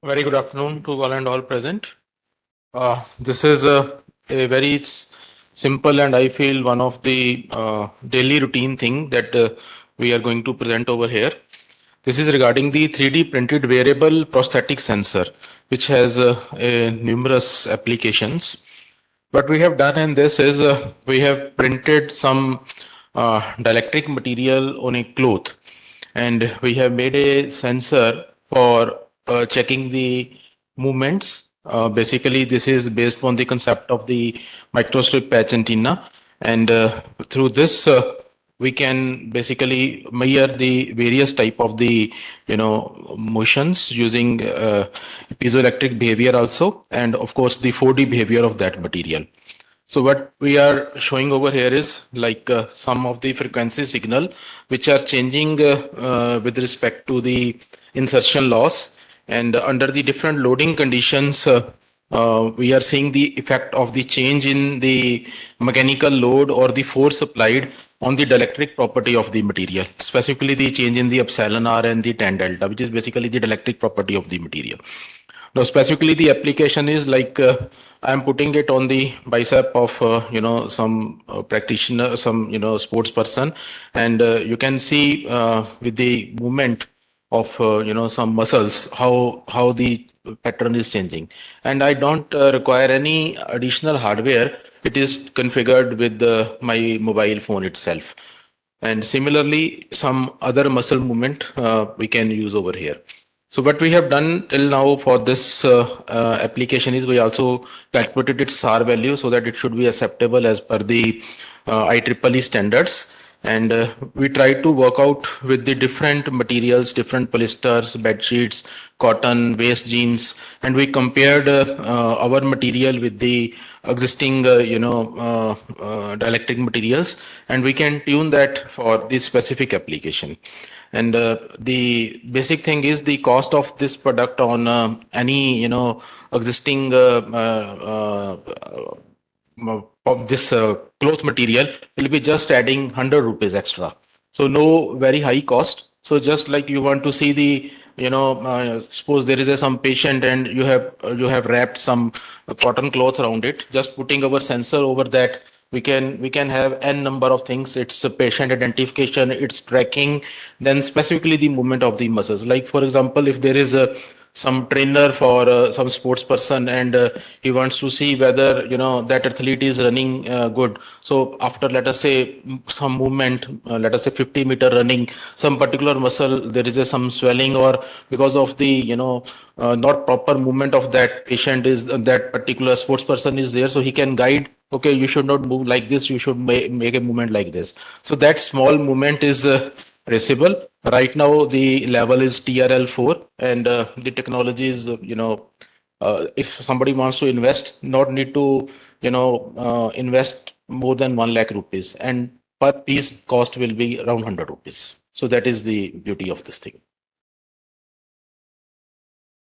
Very good afternoon to all and all present. This is a very simple and I feel one of the daily routine thing that we are going to present over here. This is regarding the 3D printed wearable prosthetic sensor, which has numerous applications. What we have done in this is we have printed some dielectric material on a cloth, and we have made a sensor for checking the movements. Basically, this is based on the concept of the microstrip patch antenna, and through this we can basically measure the various type of the motions using piezoelectric behavior also, and of course the 4D behavior of that material. So what we are showing over here is like some of the frequency signal which are changing with respect to the insertion loss, and under the different loading conditions we are seeing the effect of the change in the mechanical load or the force applied on the dielectric property of the material, specifically the change in the epsilon r and the tan delta, which is basically the dielectric property of the material. Now, specifically, the application is like I'm putting it on the bicep of some practitioner, some sports person, and you can see with the movement of some muscles how the pattern is changing. And I don't require any additional hardware. It is configured with my mobile phone itself. And similarly, some other muscle movement we can use over here. So what we have done till now for this application is we also calculated its R value so that it should be acceptable as per the IEEE standards. And we tried to work out with the different materials, different polyesters, bed sheets, cotton, waste jeans, and we compared our material with the existing, dielectric materials, and we can tune that for this specific application. And the basic thing is the cost of this product on any existing of this cloth material will be just adding 100 rupees extra. So no very high cost. So just like you want to see the suppose there is some patient and you have wrapped some cotton cloth around it, just putting our sensor over that, we can have n number of things. It's a patient identification, it's tracking, then specifically the movement of the muscles. Like for example, if there is some trainer for some sports person and he wants to see whether that athlete is running good. So after, let us say, some movement, let us say 50-meter running, some particular muscle there is some swelling, or because of the not proper movement of that patient, is that particular sports person is there, so he can guide, okay, you should not move like this, you should make a movement like this. So that small movement is traceable. Right now, the level is TRL4, and the technology is, if somebody wants to invest, not need to, invest more than 1 lakh rupees, and per piece cost will be around 100 rupees. So that is the beauty of this thing.